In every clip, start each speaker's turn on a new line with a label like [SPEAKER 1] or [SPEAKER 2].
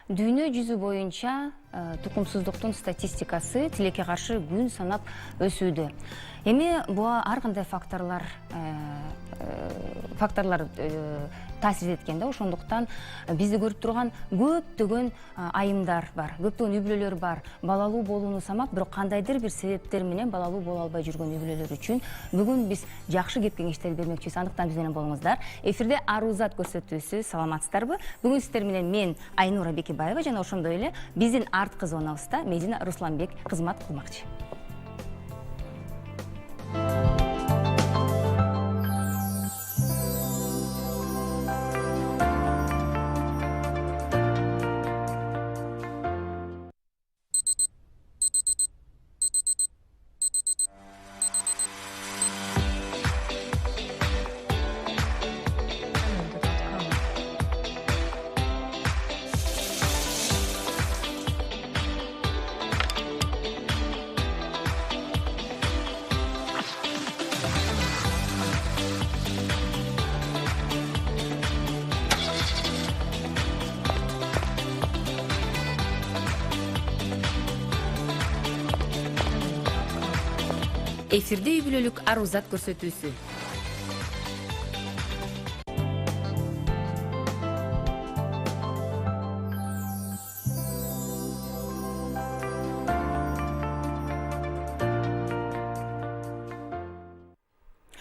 [SPEAKER 1] Дүйнө жүзү боюнча тукумсуздуктун статистикасы тилекке каршы күн санап өсүүдө. Эми буга ар кандай факторлор таасир эткенде, ошондуктан бизди көрүп турган көптөгөн айымдар бар, көптөгөн үй-бүлөлөр бар. Балалуу болууну самап, бирок кандайдыр бир себептер менен балалуу боло албай жүргөн үй-бүлөлөр үчүн бүгүн биз жакшы кеп-кеңештер бермекчибиз. Андыктан биз менен болуңуздар. Эфирде Арузат көрсөтүүсү, саламатсыздарбы? Бүгүн сиздер менен мен Айнура Бекебаева жана ошондой эле биздин арткы зонабызда Медина Русланбек кызмат кылмакчы. Эфирде үй-бүлөлүк Арузат көрсөтүүсү.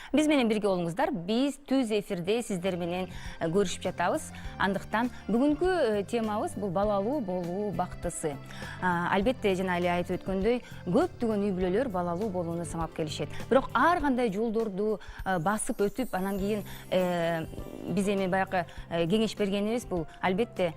[SPEAKER 1] Биз менен бирге болуңуздар. Биз түз эфирде сиздер менен көрүшүп жатабыз. Андыктан бүгүнкү темабыз бул балалуу болуу бактысы. Албетте жана эле айтып өткөндөй, көптөгөн үй-бүлөлөр балалуу болууну самап келишет. Бирок ар кандай жолдорду басып өтүп, анан кийин биз эми баягы кеңеш бергенибиз бул албетте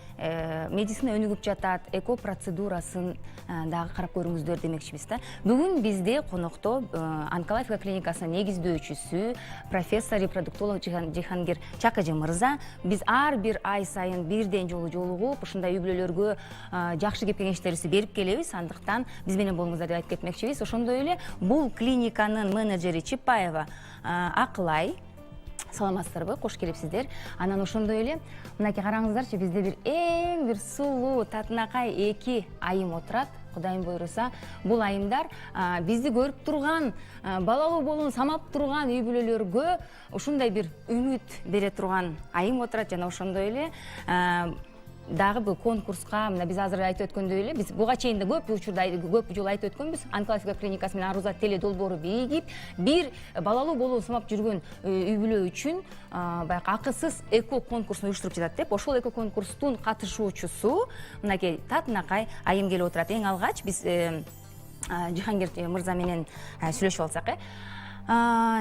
[SPEAKER 1] медицина өнүгүп жатат, эко процедурасын дагы карап көрүңүздөр демекчибиз да. Бүгүн бизде конокто онкология клиникасынын негиздөөчүсү, профессор репродуктолог Жихангир Чакажы мырза. Биз ар бир ай сайын бирден жолу жолугуп, ушундай үй-бүлөлөргө жакшы кеп-кеңештерибизди берип келебиз. Андыктан биз менен болуңуздар деп айтып кетмекчибиз. Ошондой эле бул клиниканын менеджери Чипаева Акылай. Саламатсыздарбы? Кош келипсиздер. Анан ошондой эле мынакей караңыздарчы, бизде бир эң бир сулуу татынакай эки айым отурат. Кудайым буйруса, бул айымдар бизди көрүп турган, балалуу болууну самап турган үй-бүлөлөргө ушундай бир үмүт бере турган айым отурат. Жана ошондой эле дагы бул конкурска, мына биз азыр айтып өткөндөй эле, биз буга чейин да көп жолу айтып өткөнбүз. Онкология клиникасы менен Арузат теле долбоору бийигип, бир балалуу болууну самап жүргөн үй-бүлө үчүн баягы акысыз эко конкурсун уюштуруп жатат деп. Ошол эко конкурстун катышуучусу мынакей татынакай айым келип отурат. Эң алгач биз Жихангир мырза менен сүйлөшүп алсак,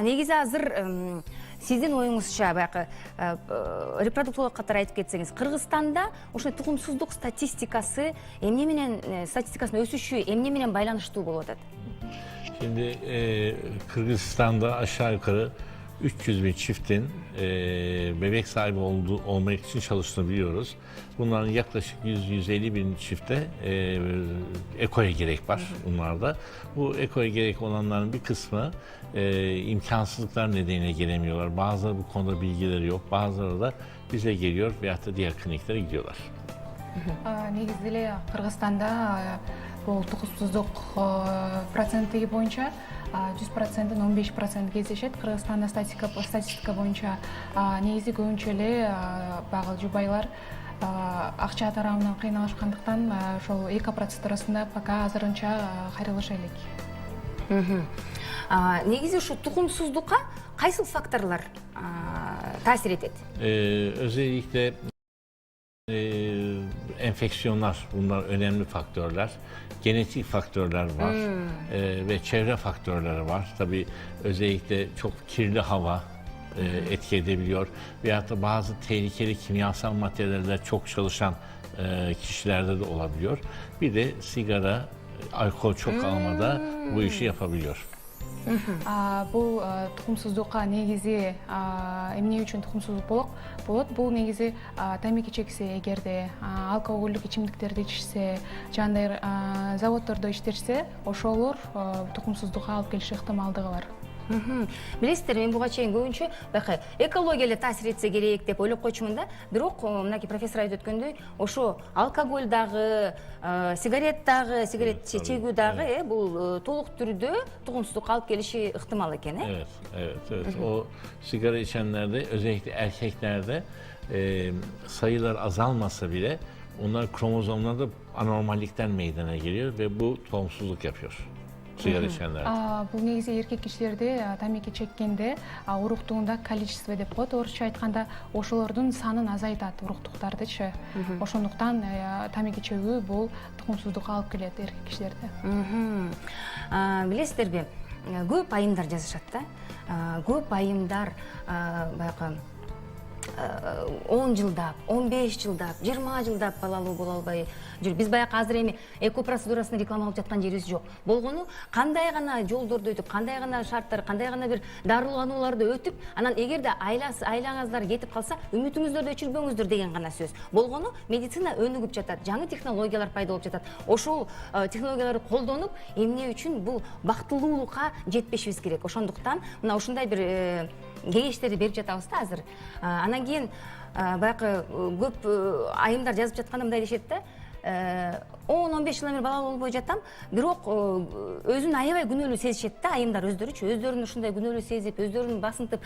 [SPEAKER 1] негизи азыр сиздин оюңузча баягы репродуктолог катары айтып кетсеңиз, Кыргызстанда ошо тукумсуздук статистикасы эмне менен, статистикасынын өсүшү эмне менен байланыштуу болуп атат?
[SPEAKER 2] Şimdi Kırgızistan'da aşağı yukarı 300 bin çiftin bebek sahibi olmak için çalıştığını biliyoruz. Bunların yaklaşık 100-150 bin çifte ekoya gerek var bunlarda. Bu ekoya gerek olanların bir kısmı imkansızlıklar nedeniyle gelemiyorlar. Bazıları bu konuda bilgileri yok. Bazıları da bize geliyor veyahut da diğer kliniklere gidiyorlar.
[SPEAKER 3] Негизи эле Кыргызстанда бул тукумсуздук проценти боюнча 100%-ден 15% кездешет. Кыргызстанда статистика боюнча негизи көбүнчө эле багыл жубайлар акча тарабынан кыйналышкандыктан ошол эко процедурасында пока азырынча кайрылыша элек.
[SPEAKER 1] Негизи ушу тукумсуздукка кайсыл факторлор таасир этет?
[SPEAKER 2] Özellikle enfeksiyonlar, bunlar önemli faktörler. Genetik faktörler var ve çevre faktörleri var. Tabii özellikle çok kirli hava etki edebiliyor. Veyahut da bazı tehlikeli kimyasal maddelerle çok çalışan kişilerde de olabiliyor. Bir de sigara, alkol çok almada bu işi yapabiliyor.
[SPEAKER 3] Бул тукумсуздукка негизи эмне үчүн тукумсуздук болот? Бул негизи тамеки чексе, эгерде алкоголдук ичимдиктерди ичсе, жандай заводдордо иштешсе, ошолор тукумсуздукка алып келиши ыктымалдыгы бар.
[SPEAKER 1] Билесиздер, мен буга чейин көбүнчө баягы экология эле таасир этсе керек деп ойлоп койчумун да. Бирок мынакей профессор айтып өткөндөй, ошо алкоголь дагы, сигарет дагы, сигарет чегүү дагы бул толук түрдө тугумсуздукка алып келиши ыктымал экен,
[SPEAKER 2] Evet, evet, evet. O sigara içenlerde, özellikle erkeklerde sayılar azalmasa bile onlar kromozomlarda anormallikten meydana geliyor ve bu tohumsuzluk yapıyor sigara içenlerde.
[SPEAKER 3] Бул негизи эркек кишилерде тамеки чеккенде уруктугунда количество деп коет орусча айтканда, ошолордун санын азайтат уруктуктардычы. Ошондуктан тамеки чегүү бул тукумсуздукка алып келет эркек кишилерде.
[SPEAKER 1] Билесиздерби, көп айымдар жазышат да. Көп айымдар баягы 10 жылдап, 15 жылдап, 20 жылдап балалуу боло албай жүр. Биз баягы азыр эми эко процедурасын рекламалап жаткан жерибиз жок. Болгону кандай гана жолдорду өтүп, кандай гана шарттар, кандай гана бир дарыланууларды өтүп, анан эгерде айлаңыздар кетип калса, үмүтүңүздөрдү өчүрбөңүздөр деген гана сөз. Болгону медицина өнүгүп жатат, жаңы технологиялар пайда болуп жатат. Ошол технологияларды колдонуп, эмне үчүн бул бактылуулукка жетпешибиз керек. Ошондуктан мына ушундай бир кеңештерди берип жатабыз да азыр. Анан кийин баягы көп айымдар жазып жатканда мындай дешет да. 10-15 жылдан бери бала болбой жатам, бирок өзүн аябай күнөөлүү сезишет да айымдар өздөрүн ушундай күнөөлүү сезип, өздөрүн басынтып.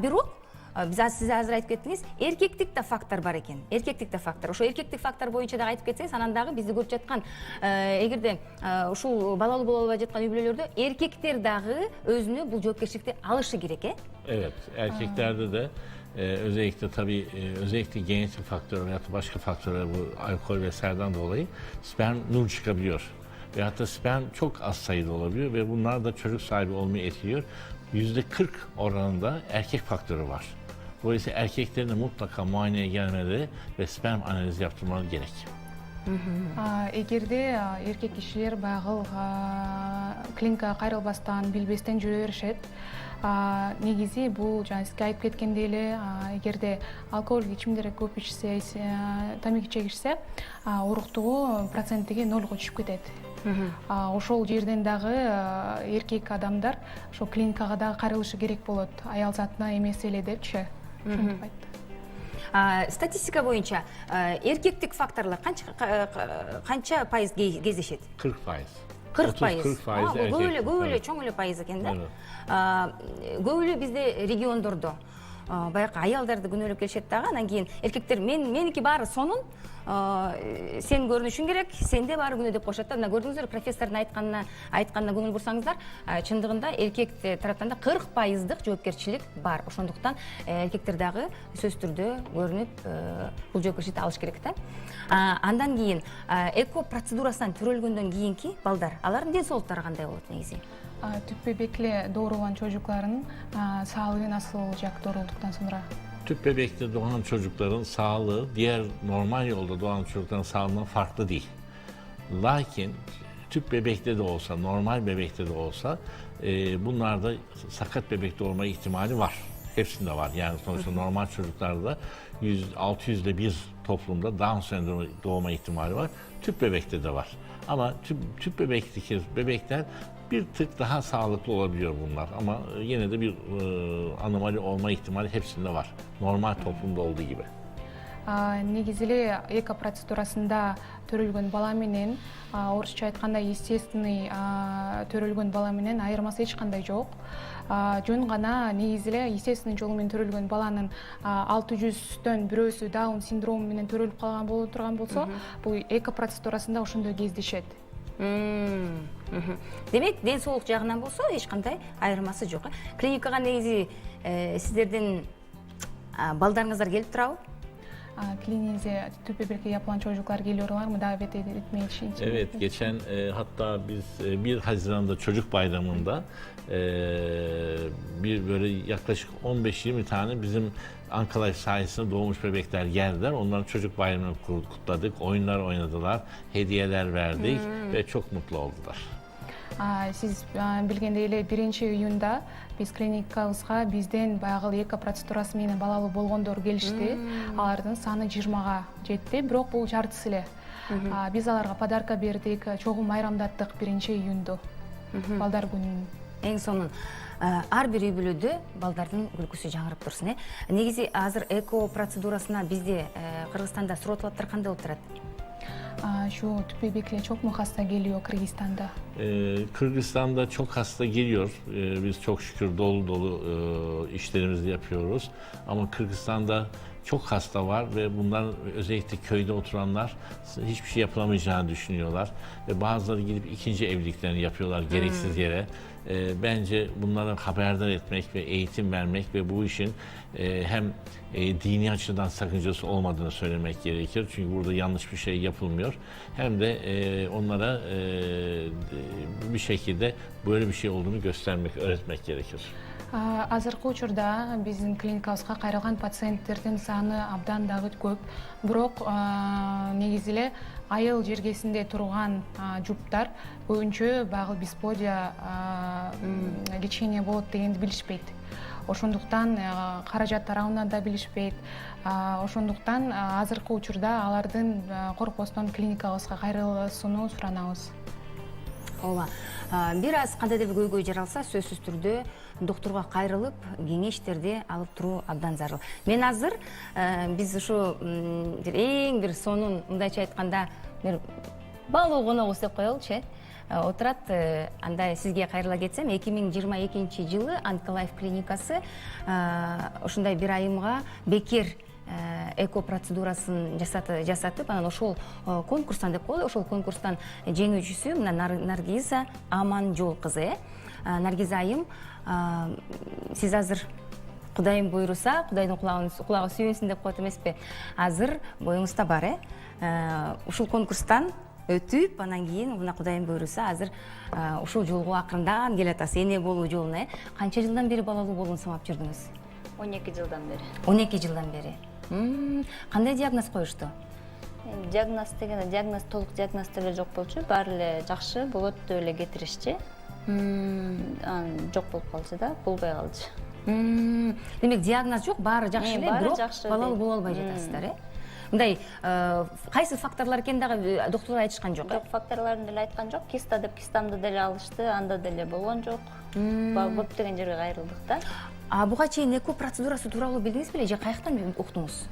[SPEAKER 1] Бирок сиз азыр айтып кеттиңиз, эркектик да фактор бар экен. Эркектик да фактор. Ошо эркектик фактор боюнча дагы айтып кетсеңиз, анан дагы бизди көрүп жаткан эгерде ушул балалуу боло албай жаткан үй бүлөлөрдө эркектер дагы өзүнө бул жоопкерчиликти алышы керек,
[SPEAKER 2] Evet, erkeklerde de özellikle tabii özellikle genetik faktör veya başka faktörler bu alkol vesaireden dolayı sperm nur çıkabiliyor. Veyahut da sperm çok az sayıda olabiliyor ve bunlar da çocuk sahibi olmayı etkiliyor. %40 oranında erkek faktörü var. Dolayısıyla erkeklerin de mutlaka muayeneye gelmeleri ve sperm analizi yaptırmaları gerek.
[SPEAKER 3] Эгерде эркек кишилер баягы клиникага кайрылбастан, билбестен жүрө беришет. Негизи бул жана сизге айтып кеткендей эле, эгерде алкоголь ичимдер көп ичсе, тамеки чегишсе, уруктугу проценттиги 0 түшүп кетет. Ошол жерден дагы эркек адамдар ошо клиникага дагы кайрылышы керек болот. Аял затына эмес эле депчи. Ошентип айтты.
[SPEAKER 1] Статистика боюнча эркектик факторлор канча пайыз кездешет?
[SPEAKER 2] 40%.
[SPEAKER 1] 40%.
[SPEAKER 2] 40% erkek.
[SPEAKER 1] Көп эле чоң эле пайыз экен да. Көп эле бизде региондордо баягы аялдарды күнөөлөп келишет дагы, анан кийин эркектер меники баары сонун, сен көрүнүшүң керек, сенде баары күнөө деп коюшат да. Мына көрдүңүздөр, профессордун айтканына көңүл бурсаңыздар, чындыгында эркек тараптан да 40%дык жоопкерчилик бар. Ошондуктан эркектер дагы сөзсүз түрдө көрүнүп бул жоопкерчиликти алыш керек да. Андан кийин эко процедурасынан төрөлгөндөн кийинки балдар, алардын ден соолуктары кандай болот негизи?
[SPEAKER 3] Tüp bebekle doğrulan çocukların sağlığı nasıl olacak doğrulduktan sonra?
[SPEAKER 2] Tüp bebekte doğan çocukların sağlığı diğer normal yolda doğan çocukların sağlığından farklı değil. Lakin tüp bebekte de olsa, normal bebekte de olsa bunlarda sakat bebek doğurma ihtimali var. Hepsinde var. Yani sonuçta normal çocuklarda 600'de bir toplumda Down sendromu doğma ihtimali var. Tüp bebekte de var. Ama tüp bebekteki bebekler bir tık daha sağlıklı olabiliyor bunlar ama yine de bir anomali olma ihtimali hepsinde var. Normal toplumda olduğu gibi.
[SPEAKER 3] Негизи эле эко процедурасында төрөлгөн бала менен орусча айтканда естественный төрөлгөн бала менен айырмасы эч кандай жок. Жөн гана негизи эле естественный жолу менен төрөлгөн баланын 600төн бирөөсү Даун синдрому менен төрөлүп калган боло турган болсо, бул эко процедурасында ошондой кездешет.
[SPEAKER 1] Демек, ден соолук жагынан болсо эч кандай айырмасы жок. Клиникага негизи сиздердин балдарыңыздар келип турабы?
[SPEAKER 3] Kliniğinize tüp bebekle yapılan çocuklar geliyorlar mı davet etmeye için?
[SPEAKER 2] Evet, geçen hatta biz 1 Haziran'da Çocuk Bayramı'nda bir böyle yaklaşık 15-20 tane bizim Ankara sayesinde doğmuş bebekler geldiler. Onların çocuk bayramını kutladık, oyunlar oynadılar, hediyeler verdik ve çok mutlu oldular.
[SPEAKER 3] Siz bilgендей эле 1-июнда биз клиникабызга бизден баягы эко процедурасы менен балалуу болгондор келишти. Алардын саны 20га жетти, бирок бул жартысы эле. Биз аларга подарка бердик, чогуу майрамдаттык 1-июнду. Балдар күнүн
[SPEAKER 1] Эң сонун ар бир үй бүлөдө балдардын күлкүсү жаңырып турсун. Негизи азыр эко процедурасына бизде Кыргызстанда сураттар кандай болуп турат?
[SPEAKER 3] Şu tüp çok mu hasta geliyor Kırgızistan'da?
[SPEAKER 2] Kırgızistan'da çok hasta geliyor. Biz çok şükür dolu dolu işlerimizi yapıyoruz. Ama Kırgızistan'da çok hasta var ve bunlar özellikle köyde oturanlar hiçbir şey yapılamayacağını düşünüyorlar. Ve bazıları gidip ikinci evliliklerini yapıyorlar gereksiz yere. Bence bunlara haberdar etmek ve eğitim vermek ve bu işin hem dini açıdan sakıncası olmadığını söylemek gerekir. Çünkü burada yanlış bir şey yapılmıyor. Hem de onlara bir şekilde böyle bir şey olduğunu göstermek, öğretmek gerekir.
[SPEAKER 3] Азыркы учурда биздин клиникабызга кайрылган пациенттердин саны абдан дагы көп. Бирок негизи эле айыл жергесинде турган жуптар көбүнчө багы бисподия лечение болот дегенди билишпейт. Ошондуктан каражат тарабына да билишпейт. Ошондуктан азыркы учурда алардын коркпостон клиникабызга кайрылууну суранабыз.
[SPEAKER 1] Ооба. Бир аз кандайдыр бир көйгөй жаралса, сөзсүз түрдө доктурга кайрылып, кеңештерди алып туруу абдан зарыл. Мен азыр биз ушу эң бир сонун, мындайча айтканда, бир балуу коногубуз деп коелучу, отурат. Андай сизге кайрыла кетсем, 2022-жылы Онколайф клиникасы ушундай бир айымга бекер эко процедурасын жасатып, анан ошол конкурстан деп коелу, ошол конкурстан жеңүүчүсү мына Наргиза Аманжол кызы. Наргиза айым, сиз азыр Кудайым буйруса, Кудайдын кулагы сүйүнсүн деп коет эмеспи? Азыр боюңузда бар, ушул конкурстан өтүп, анан кийин мына Кудайым буйруса, азыр ушул жолго акырындан келатасыз, эне болуу жолуна. Канча жылдан бери балалуу болууну самап жүрдүңүз?
[SPEAKER 4] 12 жылдан бери.
[SPEAKER 1] 12 жылдан бери. Кандай диагноз коюшту?
[SPEAKER 4] Диагноз толук диагноз деле жок болчу, баары эле жакшы болот деп эле кетиришчи. Жок болуп калчу да, болбой калчу.
[SPEAKER 1] Демек диагноз жок, баары жакшы эле, бирок балалуу боло албай жатасыздар, Мындай кайсы факторлор экенин дагы доктурлар айтышкан жок?
[SPEAKER 4] Жок, факторлорун деле айткан жок. Киста деп кистамды деле алышты, анда деле болгон жок. Көптөгөн жерге кайрылдык да.
[SPEAKER 1] Буга чейин эко процедурасы тууралуу билдиңиз беле же каяктан уктуңуз?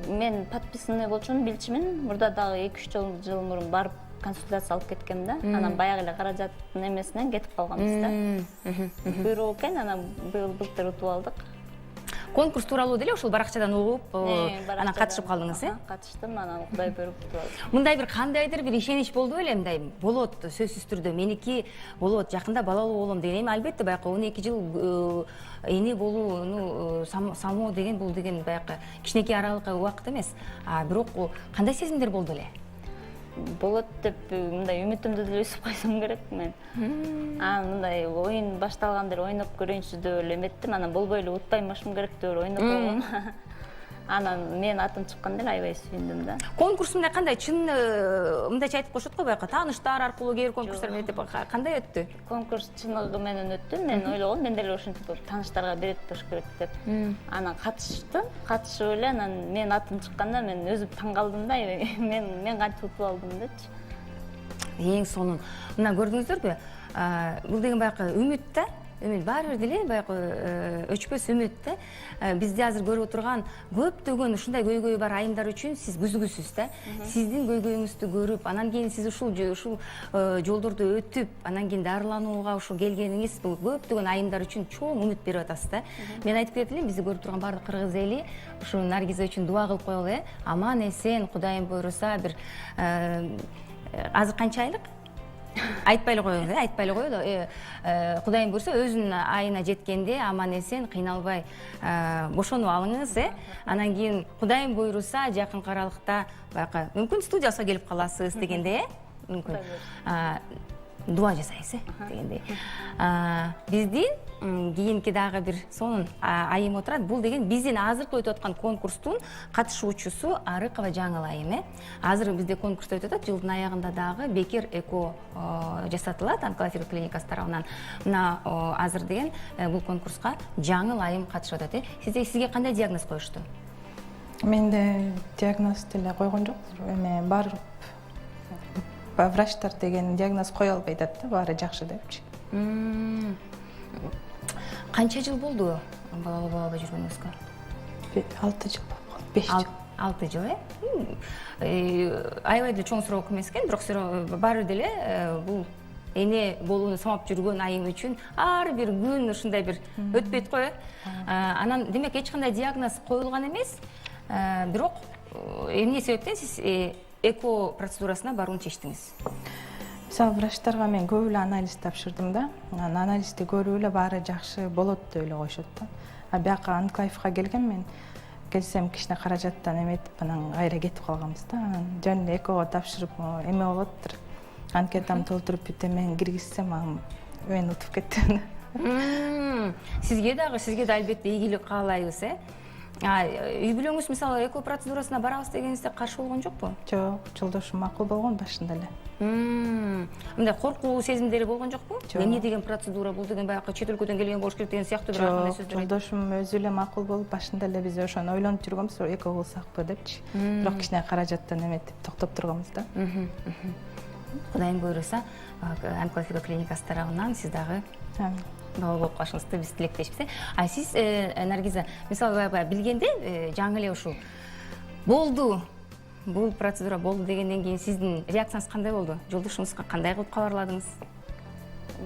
[SPEAKER 4] Мен подписанный болчумун, билчүмүн. Мурда дагы 2-3 жыл мурун барып консультация алып кеткем да. Анан баягы эле каражаттын эмесинен кетип калганбыз да. Буйрук экен, анан былтыр утуп алдык.
[SPEAKER 1] Конкурс тууралуу деле ошол баракчадан угуп, анан катышып калдыңыз,
[SPEAKER 4] Катыштым, анан Кудай буйруп утуп алдым.
[SPEAKER 1] Мындай бир кандайдыр бир ишенич болду беле, мындай болот, сөзсүз түрдө меники болот, жакында балалуу болом деген. Албетте баягы 12 жыл эне болууну самоо деген бул деген баягы кичинекей аралык убакыт эмес. Бирок кандай сезимдер болду эле?
[SPEAKER 4] Болот деп мындай үмүтүмдү деле үзүп койсом керек мен. Мындай оюн башталганда ойноп көрөйүнчү деп эле эметтим. Анан болбой эле утпаймашым керек деп ойноп койгом. Анан мен атым чыкканда эле аябай сүйүндүм да.
[SPEAKER 1] Конкурс мындай кандай, чын мындайча айтып коюшат го, баягы тааныштар аркылуу кээ бир конкурстар өтүп кандай өттү?
[SPEAKER 4] Конкурс чыныгы менен өттү. Мен ойлогом, мен деле ошентип тааныштарга берет болуш керек деп. Анан катышып эле, анан мен атым чыкканда мен өзүм таң калдым да, мен кантип утуп алдым депчи.
[SPEAKER 1] Эң сонун. Мына көрдүңүздөрбү? Бул деген баягы үмүт да. Үмүт баары бир деле баягы өчпөс үмүт да. Бизде азыр көрүп отурган көптөгөн ушундай көйгөйү бар айымдар үчүн сиз күзгүсүз да. Сиздин көйгөйүңүздү көрүп, анан кийин сиз ушул жолдорду өтүп, анан кийин дарыланууга ушул келгениңиз бул көптөгөн айымдар үчүн чоң үмүт берип атасыз да. Мен айтып кетет элем, бизди көрүп турган баардык кыргыз эли ушу Наргиза үчүн дуа кылып коелу, аман эсен, Кудайым буйруса, бир азыр канча айлык? Айтпай эле коелу. Кудайым буйруса, өзүнүн айына жеткенде аман эсен, кыйналбай бошонуп алыңыз, Анан кийин Кудайым буйруса, жакынкы аралыкта баягы мүмкүн студияга келип каласыз дегенде, мүмкүн дуа жасайсыз, дегендей. Биздин кийинки дагы бир сонун айым отурат. Бул деген биздин азыркы өтүп аткан конкурстун катышуучусу Арыкова Жаңыл айым. Азыр бизде конкурс өтүп атат. Жылдын аягында дагы бекер эко жасатылат Онколайф клиникасы тарабынан. Мына азыр деген бул конкурска Жаңыл айым катышып атат. Сизге кандай диагноз коюшту?
[SPEAKER 5] Менде диагноз деле койгон жок. Эме барып врачтар деген диагноз кое албай атат да, баары жакшы депчи.
[SPEAKER 1] Канча жыл болду балалы жүргөнүңүзгө?
[SPEAKER 5] 6 жыл болған, 5 жыл.
[SPEAKER 1] 6 жыл, аябай деле чоң суроо эмес экен, бирок баары деле бул эне болууну самап жүргөн айым үчүн ар бир күн ушундай бир өтпөйт го. Анан демек эч кандай диагноз коюлган эмес, бирок эмне себептен сиз эко процедурасына барууну чечтиңиз?
[SPEAKER 5] Мисалы, врачтарга мен көп эле анализ тапшырдым да. Анализди көрүп эле баары жакшы болот деп эле коюшат да. Бияка Анклайфка келген мен келсем кичине каражаттан эметип анан кайра кетип калганбыз да. Анан жөн эле экого тапшырып эме болоптур. Анкетамды толтуруп бүтөм, мен киргизсем мен утуп кеттим.
[SPEAKER 1] Сизге да албетте ийгилик каалайбыз, үй бүлөңүз мисалы эко процедурасына барабыз дегенинизде каршы болгон жокпу?
[SPEAKER 5] Жок, жолдошум макул болгон башында эле.
[SPEAKER 1] Мындай коркуу сезимдери болгон жокпу?
[SPEAKER 5] Жок.
[SPEAKER 1] Эмне деген процедура бул деген баягы чет өлкөдөн келген болуш керек деген сыяктуу бир андай сөздөр.
[SPEAKER 5] Жолдошум өзү эле макул болуп, башында эле биз ошону ойлонуп жүргөнбүз, эко кылсакпы депчи. Бирок кичине каражаттан эметип токтоп турганбыз да.
[SPEAKER 1] Кудайым буйруса, Анклайф клиникасы тарабынан сиз дагы бала болуп калышыңызды биз тилектешпиз. Сиз, Наргиза, мисалы билгенде жаңы эле ушул болду, бул процедура болду дегенден кийин сиздин реакцияңыз кандай болду? Жолдошуңузга кандай кылып кабарладыңыз?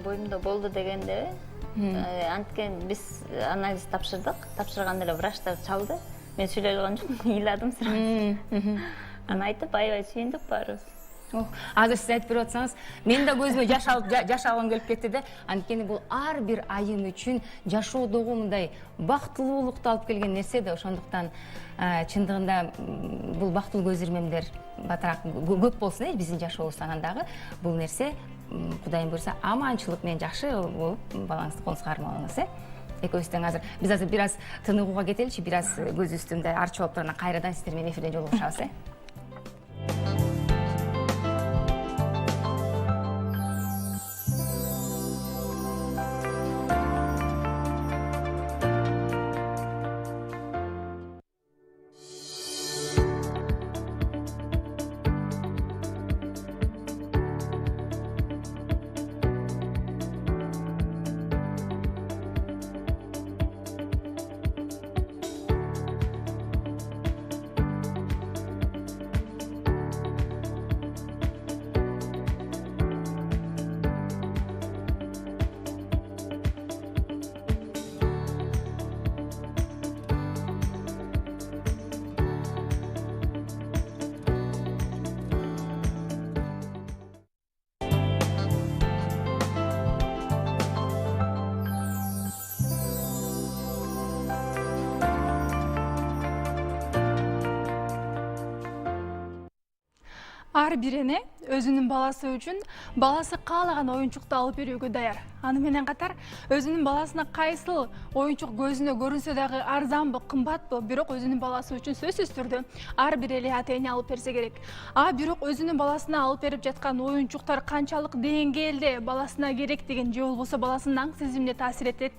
[SPEAKER 4] Боюмда болду дегенде анткен биз анализ тапшырдык. Тапшырганда эле врачтар чалды. Мен сүйлөй алган жокмун, ыйладым сразу. Анан айтып аябай сүйүндүк баарыбыз.
[SPEAKER 1] Азыр сиз айтып берип атсаңыз, мен да көзүмө жаш алгым келип кетти да. Анткени бул ар бир айым үчүн жашоодогу мындай бактылуулукту алып келген нерсе да. Ошондуктан чындыгында бул бактылуу көз ирмемдер батыраак көп болсун биздин жашообузда. Анан дагы бул нерсе Кудайым буйруса аманчылык менен жакшы болуп балаңызды колуңузга кармап алыңыз. Экөөбүз тең биз азыр бир аз тыныгууга кетеличи, бир аз көзүбүздү мындай арчып алып анан кайрадан сиздер менен эфирде жолугушабыз.
[SPEAKER 6] Ар бир эне өзүнүн баласы үчүн баласы каалаган оюнчукту алып берүүгө даяр. Аны менен катар өзүнүн баласына кайсыл оюнчук көзүнө көрүнсө дагы арзанбы, кымбатпы, бирок өзүнүн баласы үчүн сөзсүз түрдө ар бир эле ата эне алып берсе керек. Бирок өзүнүн баласына алып берип жаткан оюнчуктар канчалык деңгээлде баласына керек деген же болбосо баласынын аң сезимине таасир этет.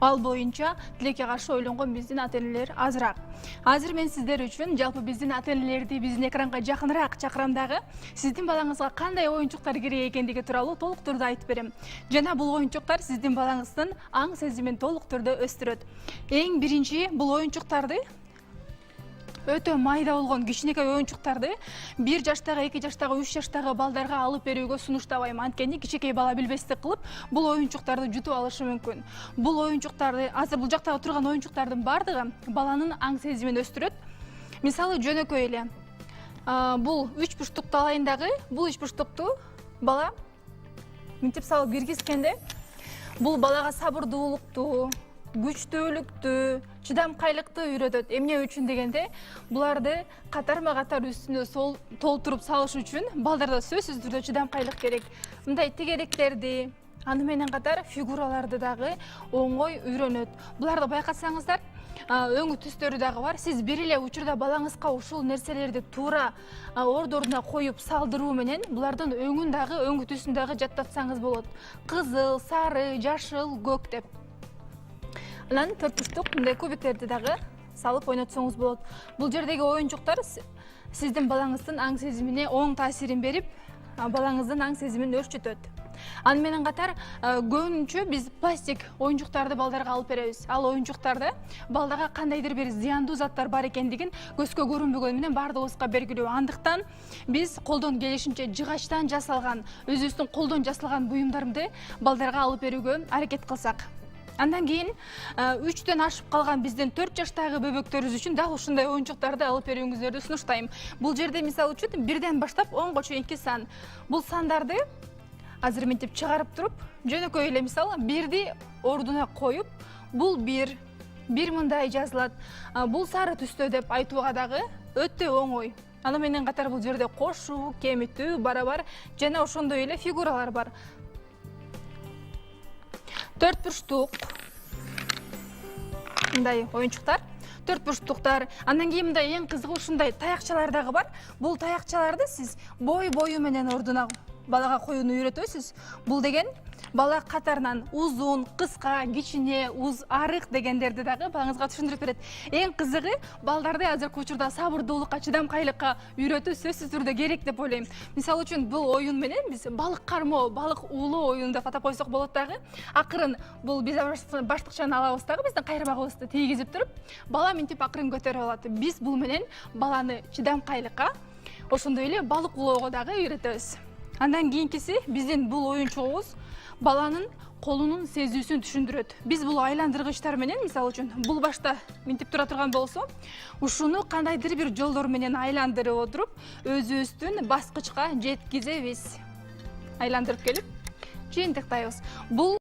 [SPEAKER 6] Ал боюнча тилекке каршы ойлонгон биздин ата энелер азыраак. Азыр мен сиздер үчүн жалпы биздин ата энелерди биздин экранга жакыныраак чакырам дагы сиздин балаңызга кандай оюнчуктар керек экендиги тууралуу толук түрдө айтып берем. Жана бул оюнчуктар сиздин балаңыздын аң сезимин толук түрдө өстүрөт. Эң биринчи бул оюнчуктарды өтө майда болгон кичинекей оюнчуктарды 1 жаштагы, 2 жаштагы, 3 жаштагы балдарга алып берүүгө сунуштабайм. Анткени кичинекей бала билбестик кылып, бул оюнчуктарды жутуп алышы мүмкүн. Бул оюнчуктарды, азыр бул жактагы турган оюнчуктардын бардыгы баланын аң сезимин өстүрөт. Мисалы жөнөкөй эле. Бул 3 бурчтукту алайын дагы, бул 3 бурчтукту бала мынтип салып киргизгенде, бул балага сабырдуулукту, күчтүүлүктү, чыдамкайлыкты үйрөтөт. Эмне үчүн дегенде, буларды катарма катар үстүнө толтуруп салыш үчүн балдарда сөзсүз түрдө чыдамкайлык керек. Мындай тегеректерди, аны менен катар фигураларды дагы оңой үйрөнөт. Буларды байкасаңыздар, өңү түстөрү дагы бар. Сиз бир эле учурда балаңызга ушул нерселерди туура ордоруна коюп салдыруу менен булардын өңүн дагы, өңү түсүн дагы жаттатсаңыз болот. Кызыл, сары, жашыл, көк деп. Анан 4 бурчтук мындай кубиктерди дагы салып ойнотсоңуз болот. Бул жердеги оюнчуктар сиздин балаңыздын аң сезимине оң таасирин берип, балаңыздын аң сезимин өрчүтөт. Аны менен катар көбүнчө биз пластик оюнчуктарды балдарга алып беребиз. Ал оюнчуктарда балдарга кандайдыр бир зыяндуу заттар бар экендигин көзгө көрүнбөгөнү менен бардыгыбызга белгилүү. Андыктан биз колдон келишинче жыгачтан жасалган, өзүбүздүн колдон жасалган буюмдарды балдарга алып берүүгө аракет кылсак. Андан кийин 3төн ашып калган биздин 4 жаштагы бөбөктөрүбүз үчүн дал ушундай оюнчуктарды алып берүүңүздөрдү сунуштайм. Бул жерде мисалы үчүн 1ден баштап 10га чейинки сан. Бул сандарды азыр мынтип чыгарып туруп, жөнөкөй эле мисалы 1ди ордуна коюп, бул 1 мындай жазылат, бул сары түстө деп айтууга дагы өтө оңой. Аны менен катар бул жерде кошуу, кемитүү, барабар жана ошондой эле фигуралар бар. 4 бурчтук мындай оюнчуктар, 4 бурчтуктар. Андан кийин мындай эң кызыгы ушундай таякчалар дагы бар. Бул таякчаларды сиз бою менен ордуна балага коюуну үйрөтөсүз. Бул деген бала катарынан узун, кыска, кичине, арык дегендерди дагы балаңызга түшүндүрүп берет. Эң кызыгы балдарды азыркы учурда сабырдуулукка, чыдамкайлыкка үйрөтүү сөзсүз түрдө керек деп ойлойм. Мисалы үчүн бул оюн менен биз балык кармоо, балык уулоо оюну деп атап койсок болот дагы. Акырын бул биз баштыкчаны алабыз дагы биздин кайрмагыбызды тийгизип туруп, бала мынтип акырын көтөрүп алат. Биз бул менен баланы чыдамкайлыкка, ошондой эле балык уулоого дагы үйрөтөбүз. Андан кийинкиси биздин бул оюнчугубуз баланын колунун сезүүсүн түшүндүрөт. Биз бул айландыргычтар менен, мисалы үчүн, бул башта мынтип тура турган болсо, ушуну кандайдыр бир жолдор менен айландырып отуруп, өзүбүздүн баскычка жеткизебиз. Айландырып келип, жыйынтыктайбыз. Бул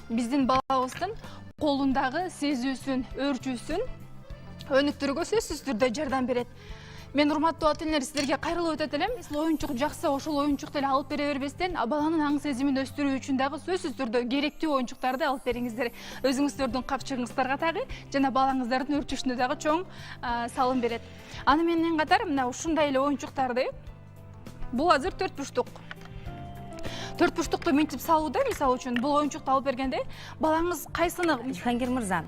[SPEAKER 6] биздин балабыздын колундагы сезүүсүн, өрчүүсүн өнүктүрүүгө сөзсүз түрдө жардам берет. Мен урматтуу ата-энелер, силерге кайрылып өтөт элем. Оюнчук жакса, ошол оюнчукту эле алып бере бербестен, баланын аң сезимин өстүрүү үчүн дагы сөзсүз түрдө керектүү оюнчуктарды алып бериңиздер. Өзүңүздөрдүн капчыгыңыздарга дагы жана балаңыздардын өрчүшүнө дагы чоң салым берет. Аны менен катар мына ушундай эле оюнчуктарды бул азыр 4 бурчтук. 4 бурчтукту мынтип салууда, мисалы үчүн, бул оюнчукту алып бергенде балаңыз кайсыны?
[SPEAKER 1] Жихангер мырза,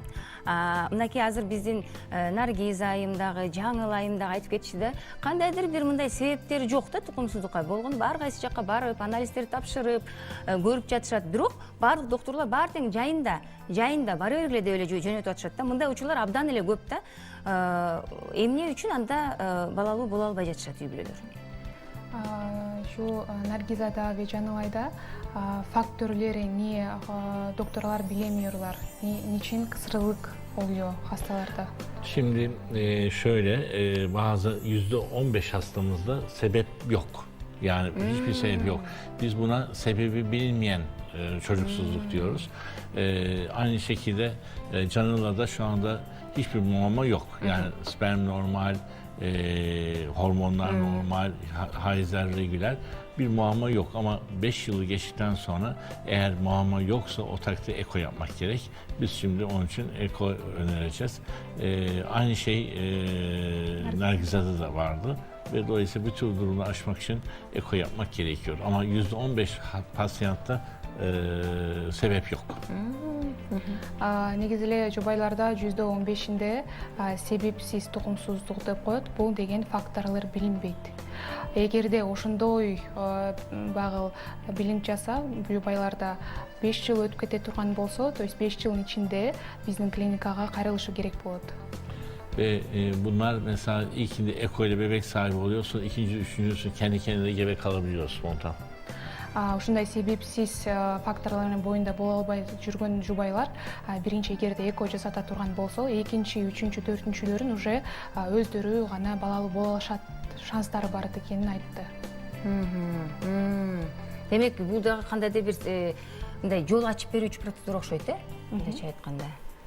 [SPEAKER 1] мынакей азыр биздин Наргиз айым дагы, Жаңыл айым дагы айтып кетишти да, кандайдыр бир мындай себептери жок да тукумсуздукка. Болгону ар кайсы жакка барып, анализдерди тапшырып, көрүп жатышат. Бирок баардык доктурлар баары тең жайында бара бергиле деп эле жөнөтүп атышат да. Мындай учурлар абдан эле көп да. Эмне үчүн анда балалуу боло албай жатышат үй бүлөлөр?
[SPEAKER 3] Şu Nargizada ve Canılay'da faktörleri niye doktorlar bilemiyorlar? Niçin kısırlık oluyor hastalarda?
[SPEAKER 2] Şimdi şöyle bazı %15 hastamızda sebep yok. Yani hiçbir sebep yok. Biz buna sebebi bilinmeyen çocuksuzluk diyoruz. Aynı şekilde Canıla'da şu anda hiçbir muamma yok. Yani sperm normal, hormonlar normal, haizler regüler. Bir muamma yok ama 5 yılı geçtikten sonra eğer muamma yoksa o takdirde eko yapmak gerek. Biz şimdi onun için eko önereceğiz. Aynı şey Nergiza'da da vardı ve dolayısıyla bir tür durumu aşmak için eko yapmak gerekiyor. Ama %15 pasyantta sebep yok.
[SPEAKER 3] Негизи эле жубайларда %15-inde себепсиз тукумсуздук деп коет. Бул деген факторлор билинбейт. Эгерде ошондой багыл билинип жатса, жубайларда 5 жыл өтүп кете турган болсо, то есть 5 жылдын ичинде биздин клиникага кайрылышы керек болот.
[SPEAKER 2] Ve bunlar mesela ilkinde eko ile bebek sahibi oluyorsa ikinci, üçüncüsü kendi kendine gebe kalabiliyor spontan.
[SPEAKER 3] Ушундай себепсиз факторлордун боюнда боло албай жүргөн жубайлар биринчи эгерде эко жасата турган болсо, экинчи, үчүнчү, төртүнчүлөрүн уже өздөрү гана балалуу боло алышат шанстары бар экенин айтты.
[SPEAKER 1] Демек бул дагы кандайдыр бир мындай жол ачып берүүчү процедура окшойт, мындайча айтканда.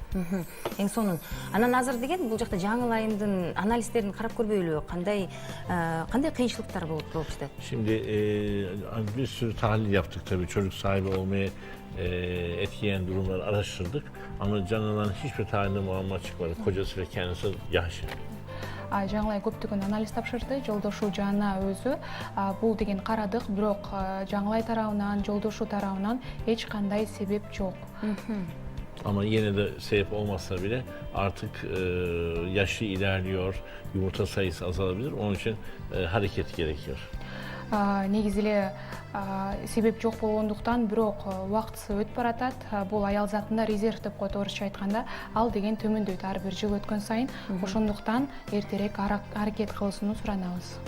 [SPEAKER 1] Эң сонун. Анан азыр деген бул жакта жаңыл айымдын анализдерин карап көрбөйлүбү? Кандай кыйынчылыктар болуп жатат?
[SPEAKER 2] Şimdi bir sürü tahlil yaptık tabii çocuk sahibi olmaya etkileyen durumları araştırdık. Ama Canan'ın hiçbir tahlilinde muamma çıkmadı. Kocası ve kendisi yaşlı.
[SPEAKER 3] Жаңылай көптөгөн анализ тапшырды, жолдошу жана өзү. Бул деген карадык, бирок жаңылай тарабынан, жолдошу тарабынан эч кандай себеп жок.
[SPEAKER 2] Ama yine de sebep olmasa bile artık yaşı ilerliyor, yumurta sayısı azalabilir. Onun için hareket gerekiyor.
[SPEAKER 3] Негизи эле себеп жок болгондуктан, бирок убактысы өтүп баратат. Бул аял затында резерв деп коет орусча айтканда, ал деген төмөндөйт ар бир жыл өткөн сайын. Ошондуктан эртерээк аракет кылуусуну суранабыз.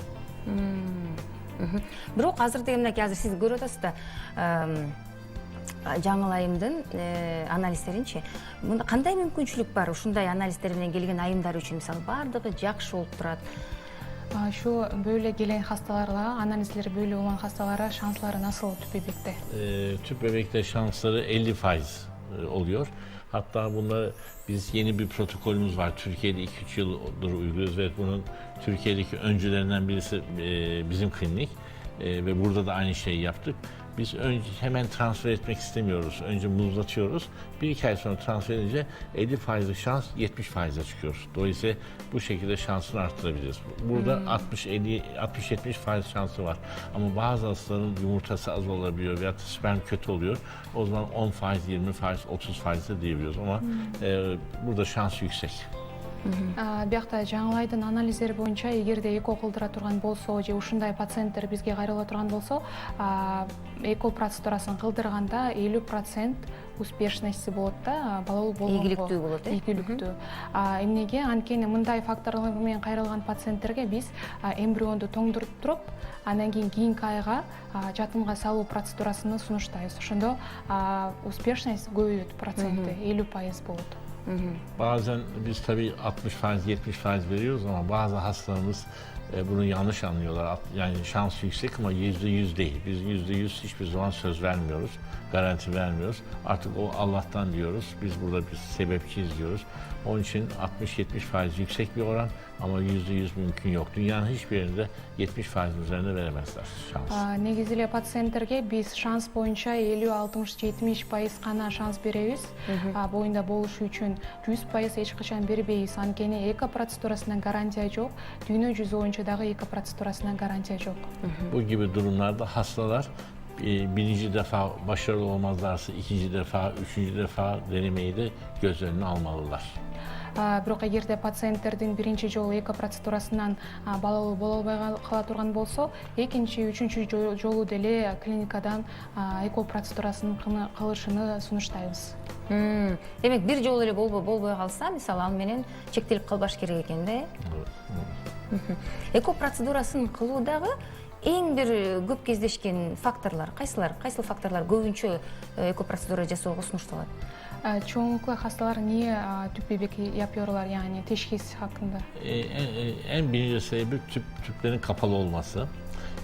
[SPEAKER 1] Бирок азыр деген мынакей азыр сиз көрүп атасыз да, жаңыл айымдын анализдеринчи, мында кандай мүмкүнчүлүк бар ушундай анализдер менен келген айымдар үчүн? Мисалы бардыгы жакшы болуп турат.
[SPEAKER 3] Şu böyle gelen hastalarla, analizleri böyle olan hastalara şansları nasıl tüp bebekte?
[SPEAKER 2] Tüp bebekte şansları 50% oluyor. Hatta bunları biz yeni bir protokolümüz var. Türkiye'de 2-3 yıldır uyguluyoruz ve bunun Türkiye'deki öncülerinden birisi bizim klinik. Ve burada da aynı şeyi yaptık. Biz önce hemen transfer etmek istemiyoruz. Önce muzlatıyoruz. 1-2 ay sonra transfer edince 50%'lık şans 70%'a çıkıyor. Dolayısıyla bu şekilde şansını arttırabiliriz. Burada 60-70% şansı var. Ama bazı hastaların yumurtası az olabiliyor veya sperm kötü oluyor. O zaman 10%, 20%, 30% da diyebiliyoruz ama burada şans yüksek.
[SPEAKER 3] Биякта жаңылайдын анализдери боюнча, эгерде эко кылдыра турган болсо же ушундай пациенттер бизге кайрыла турган болсо, эко процедурасын кылдырганда 50% успешности болот да, балалуу болгонго.
[SPEAKER 1] Ийгиликтүү болот,
[SPEAKER 3] Ийгиликтүү. Эмнеге? Анткени мындай факторлор менен кайрылган пациенттерге биз эмбрионду тоңдуруп туруп, андан кийинки айга жатынга салуу процедурасыны сунуштайбыз. Ошондо успешность көбөйөт, проценти 50% болот.
[SPEAKER 2] Bazen biz tabii 60%, 70% veriyoruz ama bazı hastalarımız bunu yanlış anlıyorlar. Yani şans yüksek ama %100 değil. Biz %100 hiçbir zaman söz vermiyoruz, garanti vermiyoruz. Artık o Allah'tan diyoruz. Biz burada bir sebepçiyiz diyoruz. Onun için 60-70% yüksek bir oran ama %100 mümkün yok. Dünyanın hiçbir yerinde 70% üzerinde veremezler şans.
[SPEAKER 3] Негизи эле пациенттерге биз шанс боюнча 50-60-70% гана шанс беребиз. Боюнда болушу үчүн 100% эч качан бербейбиз. Анткени эко процедурасына гарантия жок. Дүйнө жүзү боюнча дагы эко процедурасына гарантия жок.
[SPEAKER 2] Bu gibi durumlarda hastalar birinci defa başarılı olmazlarsa ikinci defa, üçüncü defa denemeyi de göz önüne almalılar.
[SPEAKER 3] Бирок эгерде пациенттердин биринчи жолу эко процедурасынан балалуу боло албай кала турган болсо, экинчи, үчүнчү жолу деле клиникадан эко процедурасын кылышыны сунуштайбыз.
[SPEAKER 1] Демек бир жолу эле болбой калса, мисалы ал менен чектелип калбаш керек экен да. Эко процедурасын кылуудагы эң бир көп кездешкен факторлор кайсыл факторлор көбүнчө эко процедура жасоого сунушталат?
[SPEAKER 3] Çoğunlukla hastalar niye tüp bebek yapıyorlar, yani teşhis hakkında?
[SPEAKER 2] En birinci sebebi tüplerin kapalı olması.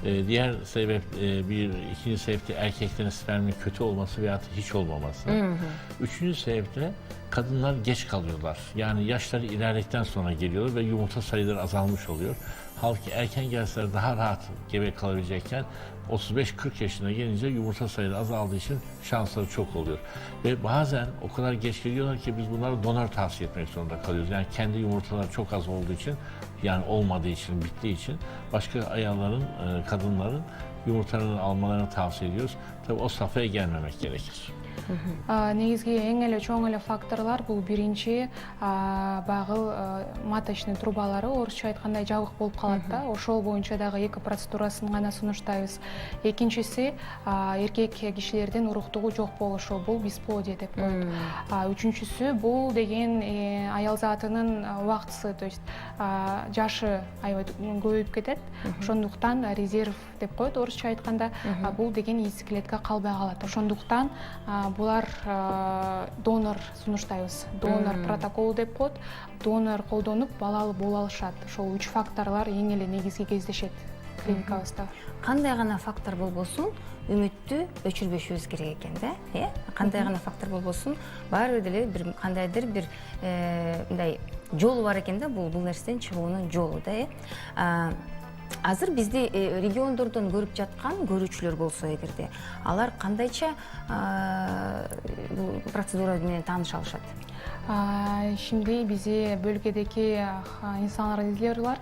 [SPEAKER 2] Diğer sebep, ikinci sebep de erkeklerin sperminin kötü olması veya hiç olmaması. Üçüncü sebep de kadınlar geç kalıyorlar. Yani yaşları ilerledikten sonra geliyorlar ve yumurta sayıları azalmış oluyor. Halbuki erken gelseler daha rahat gebe kalabilecekken 35-40 yaşına gelince yumurta sayıları azaldığı için şansları çok oluyor. Ve bazen o kadar geç geliyorlar ki biz bunlara donör tavsiye etmek zorunda kalıyoruz. Yani kendi yumurtalar çok az olduğu için, yani olmadığı için, bittiği için başka ayarların, kadınların yumurtalarını almalarını tavsiye ediyoruz. Tabii o safhaya gelmemek gerekir.
[SPEAKER 3] Негизги эң эле чоң эле факторлор бул биринчи багыл маточный трубалары орусча айтканда жабык болуп калат да, ошол боюнча дагы 2 процедурасын гана сунуштайбыз. Экинчиси эркек кишилердин уруктугу жок болушу, бул бесплодие деп коет. Үчүнчүсү бул деген аял затынын убактысы, то есть жашы аябай көбөйүп кетет. Ошондуктан резерв деп коет орусча айтканда, бул деген яйцеклетка калбай калат. Ошондуктан булар донор сунуштайбыз. Донор протоколу деп коет. Донор колдонуп балалы боло алышат. Ошол 3 факторлор эң эле негизги кездешет клиникабызда.
[SPEAKER 1] Кандай гана фактор болбосун үмүттү өчүрбөшүбүз керек экен да, кандай гана фактор болбосун баары деле бир кандайдыр бир мындай жолу бар экен да, бул нерседен чыгуунун жолу да. Азыр бизди региондордон көрүп жаткан көрүүчүлөр болсо эгерде, алар кандайча бул процедура менен тааныша алышат?
[SPEAKER 3] Şimdi bizi bölgedeki insanlar izliyorlar.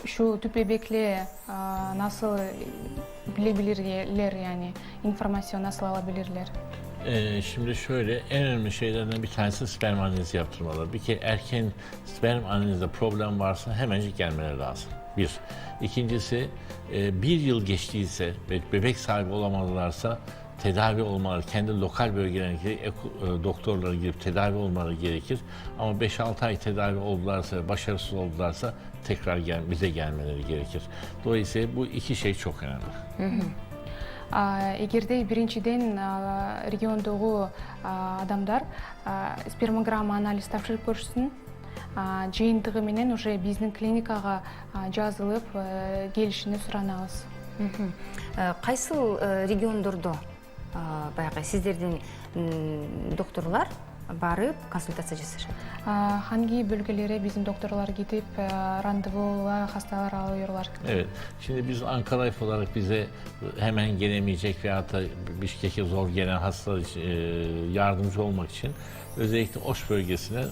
[SPEAKER 3] Şu tüp bebekle nasıl bilebilirler, yani informasyon nasıl alabilirler?
[SPEAKER 2] Şimdi şöyle, en önemli şeylerden bir tanesi sperm analizi yaptırmaları. Bir kere erken sperm analizde problem varsa hemencik gelmeleri lazım. Bir. İkincisi, bir yıl geçtiyse ve bebek sahibi olamadılarsa tedavi olmaları, kendi lokal bölgelerindeki doktorlara girip tedavi olmaları gerekir. Ama 5-6 ay tedavi oldularsa ve başarısız oldularsa tekrar bize gelmeleri gerekir. Dolayısıyla bu iki şey çok önemli.
[SPEAKER 3] Эгерде биринчиден региондогу адамдар спермограмма анализ тапшырып көрүшсүн, жыйынтыгы менен уже биздин клиникага жазылып келишини суранабыз.
[SPEAKER 1] Кайсыл региондордо баягы сиздердин докторлор барып консультация жасашат?
[SPEAKER 3] Hangi bölgelere bizim doktorlar gidip randevular, hastalar alıyorlar?
[SPEAKER 2] Evet. Şimdi biz Ankara olarak bize hemen gelemeyecek veyahut da Bişkek'e zor gelen hastalar için yardımcı olmak için özellikle Oş bölgesine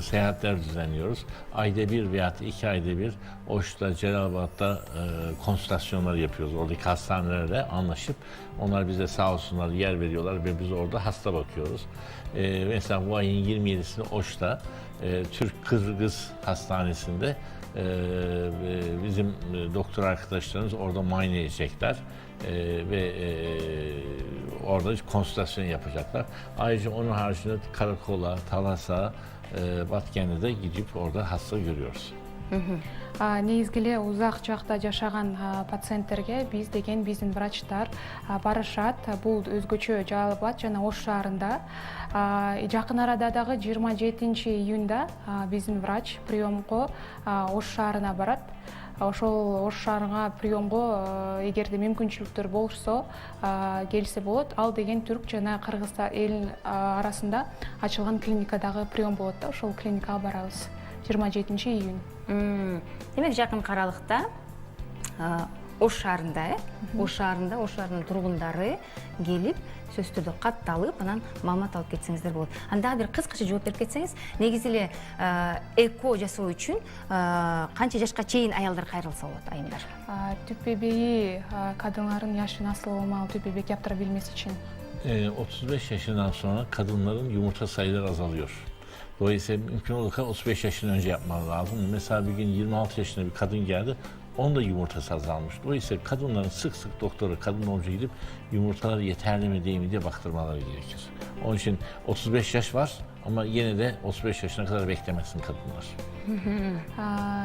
[SPEAKER 2] seyahatler düzenliyoruz. Ayda bir veyahut da 2 ayda bir Oş'ta, Celalabad'da konsültasyonlar yapıyoruz. Oradaki hastanelerle anlaşıp onlar bize sağ olsunlar yer veriyorlar ve biz orada hasta bakıyoruz. Mesela bu ayın 27'sinde Oş'ta Türk-Kırgız Hastanesi'nde bizim doktor arkadaşlarımız orada muayene edecekler ve orada konsültasyon yapacaklar. Ayrıca onun haricinde Karakola, Talas'a, Batken'de de gidip orada hasta görüyoruz.
[SPEAKER 3] Негизги эле узак жакта жашаган пациенттерге биз деген биздин врачтар барышат. Бул өзгөчө Жалал-Абад жана Ош шаарында. Жакын арада дагы 27-июнда биздин врач приемго Ош шаарына барат. Ошол Ош шаарына приемго эгерде мүмкүнчүлүктөр болушса келсе болот. Ал деген түрк жана кыргыз эл арасында ачылган клиникадагы прием болот да, ошол клиникага барабыз 27-июнь.
[SPEAKER 1] Демек жакын каралыкта Ош шаарында, Ош шаарынын тургундары келип сөзсүз түрдө катталып, анан маалымат алып кетсеңиздер болот. Анда бир кыскача жооп берип кетсеңиз, негизи эле эко жасоо үчүн канча жашка чейин аялдар кайрылса болот, айымдар?
[SPEAKER 3] Tüp bebeği kadınların yaşı nasıl olmalı tüp bebek yaptırabilmesi için?
[SPEAKER 2] 35 yaşından sonra kadınların yumurta sayıları azalıyor. Dolayısıyla mümkün olursa 35 yaşından önce yapmaları lazım. Mesela bir gün 26 yaşında bir kadın geldi, onun da yumurtası azalmış. Dolayısıyla kadınların sık sık doktora, kadın doğumcuya gidip yumurtaları yeterli mi değil mi diye baktırmaları gerekir. Onun için 35 yaş var Ama yine de 35 yaşına kadar beklemesin kadınlar.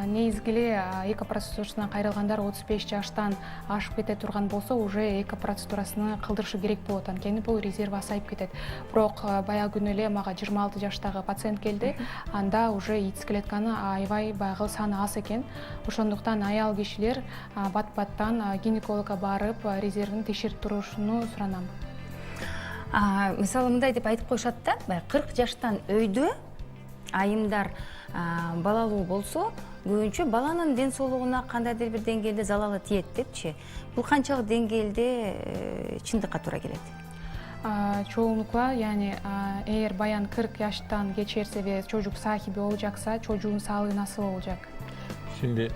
[SPEAKER 3] негизги эле эко процедурасына кайрылгандар 35 жаштан ашып кете турган болсо уже эко процедурасыны кылдырышы керек болот, анткени бул резерв азайып кетет. Бирок баягы күнү эле мага 26 жаштагы пациент келди, анда уже ИЦ клетканы аябай байгы саны аз экен. Ошондуктан аял кишилер бат баттан гинекологко барып резервин текшерип турушуну суранам.
[SPEAKER 1] Мисалы мындай деп айтып коюшат да, 40 жаштан өйдө айымдар балалуу болсо, көбүнчө баланын ден соолугуна кандайдыр бир деңгээлде залалы тиет депчи. Бул канчалык деңгээлде чындыкка туура келет?
[SPEAKER 3] Çoğunlukla yani eğer bayan 40 yaştan geçerse ve çocuk sahibi olacaksa çocuğun sağlığı nasıl olacak?
[SPEAKER 2] Şimdi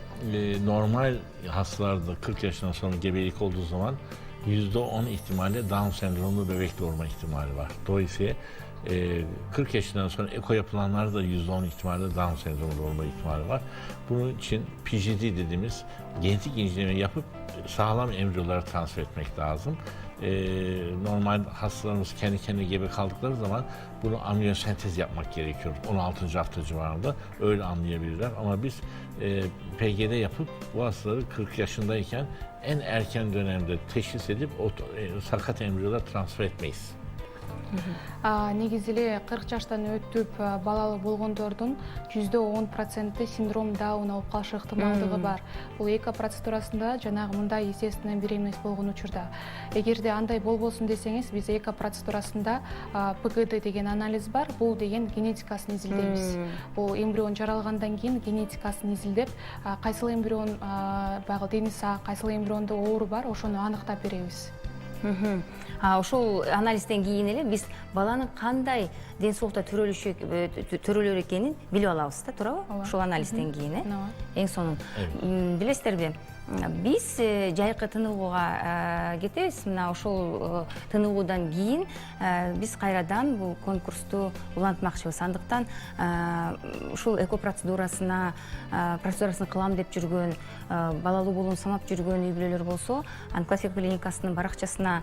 [SPEAKER 2] normal hastalarda 40 yaşından sonra gebelik olduğu zaman %10 ihtimalle Down sendromlu bebek doğurma ihtimali var. Dolayısıyla 40 yaşından sonra eko yapılanlarda da %10 ihtimalle Down sendromu doğurma ihtimali var. Bunun için PGD dediğimiz genetik inceleme yapıp sağlam embriyoları transfer etmek lazım. Normal hastalarımız kendi kendine gebe kaldıkları zaman bunu amniyosentez yapmak gerekiyor. 16. hafta civarında öyle anlayabilirler. Ama biz PGD yapıp bu hastaları 40 yaşındayken en erken dönemde teşhis edip o sakat embriyolar transfer etmeyiz.
[SPEAKER 3] Негизи эле 40 жаштан өтүп балалуу болгондордун %10% синдром Даун алып калыш ыктымалдыгы бар. Бул эко процедурасында жанагы мындай естественный беременность болгон учурда. Эгерде андай болбосун десеңиз, биз эко процедурасында ПГД деген анализ бар. Бул деген генетикасын изилдейбиз. Бул эмбрион жаралгандан кийин генетикасын изилдеп, кайсыл эмбрион баягы дени сак, кайсыл эмбриондо оору бар, ошону аныктап беребиз.
[SPEAKER 1] Ошол анализден кийин эле биз баланын кандай ден соолукта төрөлөр экенин билип алабыз да, туурабы? Ошол анализден кийин, эң сонун. Билесиздерби, биз жайкы тыныгууга кетебиз. Мына ошол тыныгуудан кийин биз кайрадан бул конкурсту улантмакчыбыз. Андыктан ушул эко процедурасын кылам деп жүргөн, балалуу болууну санап жүргөн үй бүлөлөр болсо, Анклафик клиникасынын баракчасына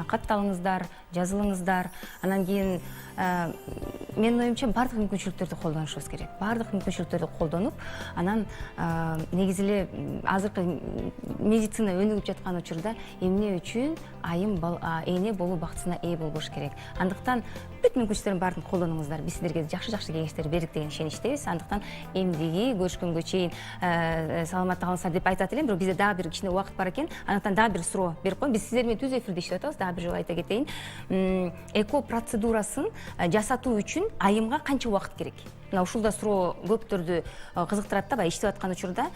[SPEAKER 1] катталыңыздар, жазылыңыздар. Анан кийин менин оюмча бардык мүмкүнчүлүктөрдү колдонушубуз керек. Бардык мүмкүнчүлүктөрдү колдонуп, анан негизи эле азыркы медицина өнүгүп жаткан учурда эмне үчүн айым эне болуу бактысына ээ болбош керек. Андыктан бүт мүмкүнчүлүктөрдүн баарын колдонуңуздар. Биз силерге жакшы кеңештер бердик деген ишеничтебиз. Андыктан эмдиги көрүшкөнгө чейин саламатта калыңыздар деп айтат элем, бирок бизде дагы бир кичине убакыт бар экен. Андыктан дагы бир суроо берип коеюн. Биз сиздер менен түз эфирде иштеп атабыз. Дагы бир жолу айта кетейин. Эко процедурасын жасатуу үчүн айымга канча убакыт керек? Мына ушулда суроо көптөрдү кызыктырат да, иштеп аткан учурда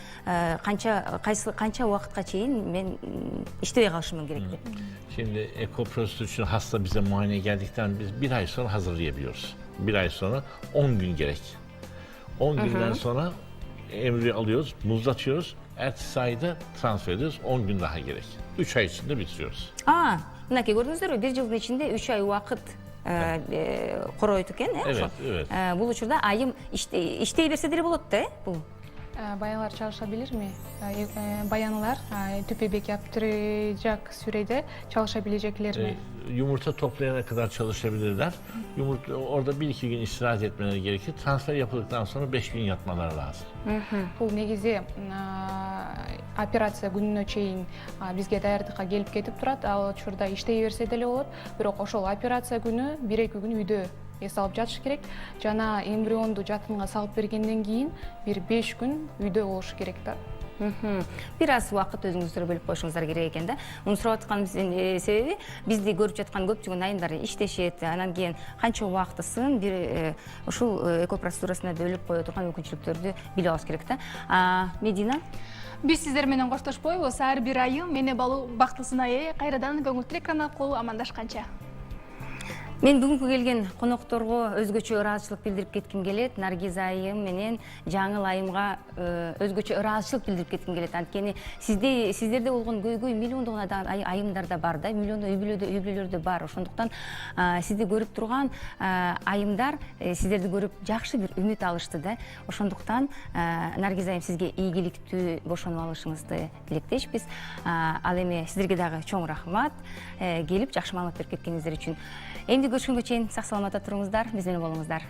[SPEAKER 1] канча убакытка чейин мен иштебей калышымын керек деп.
[SPEAKER 2] Şimdi eko prosedürü için hasta bize muayene geldikten biz bir ay sonra hazırlayabiliyoruz. Bir ay sonra 10 gün gerek. 10 günden sonra embriyo alıyoruz, muzlatıyoruz. Ertesi ayda transfer ediyoruz. 10 gün daha gerek. 3 ay içinde bitiriyoruz.
[SPEAKER 1] Мынакей көрдүңүздөрбү, бир жылдын ичинде 3 ай убакыт короойт экен,
[SPEAKER 2] Evet, evet.
[SPEAKER 1] Бул учурда айым иштей берсе деле болот да, бул.
[SPEAKER 3] Bayanlar çalışabilir mi? Bayanlar tüp bebek yaptıracak sürede çalışabilecekler mi?
[SPEAKER 2] Yumurta toplayana kadar çalışabilirler. Orada 1-2 gün istirahat etmeleri gerekir. Transfer yapıldıktan sonra 5 gün yatmaları lazım.
[SPEAKER 3] Бул негизи операция күнүнө чейин бизге даярдыкка келип кетип турат. Ал учурда иштей берсе деле болот. Бирок ошол операция күнү 1-2 күн үйдө эс алып жатыш керек. Жана эмбрионду жатынга салып бергенден кийин бир 5 күн үйдө болуш керек да.
[SPEAKER 1] Бир аз убакыт өзүңүздөр бөлүп коюшуңуздар керек экен да. Муну сурап атканыбыздын себеби бизди көрүп жаткан көпчүлүк айымдар иштешет. Анан кийин канча убактысын бир ушул эко процедурасына бөлүп кое турган мүмкүнчүлүктөрдү билип алыш керек да. Медина,
[SPEAKER 6] Биз сиздер менен коштошпойбуз. Ар бир айым эне болуу бактысына ээ. Кайрадан көңүл тилек аркылуу амандашканча.
[SPEAKER 1] мен бүгүнкү келген конокторго өзгөчө ыраазычылык билдирип кетким келет. Наргиз айым менен жаңыл айымга өзгөчө ыраазычылык билдирип кетким келет. Анткени сиздерде болгон көйгөй миллиондогон айымдарда бар да, миллиондогон үй бүлөлөрдө бар. Ошондуктан сизди көрүп турган айымдар сиздерди көрүп жакшы бир үмүт алышты да. Ошондуктан Наргиз айым сизге ийгиликтүү бошонуп алышыңызды тилектешпиз. Ал эми сиздерге дагы чоң рахмат келип жакшы маалымат берип кеткениңиздер үчүн. Эмди көрүшкөнгө чейин сак саламатта туруңуздар, биз менен болуңуздар.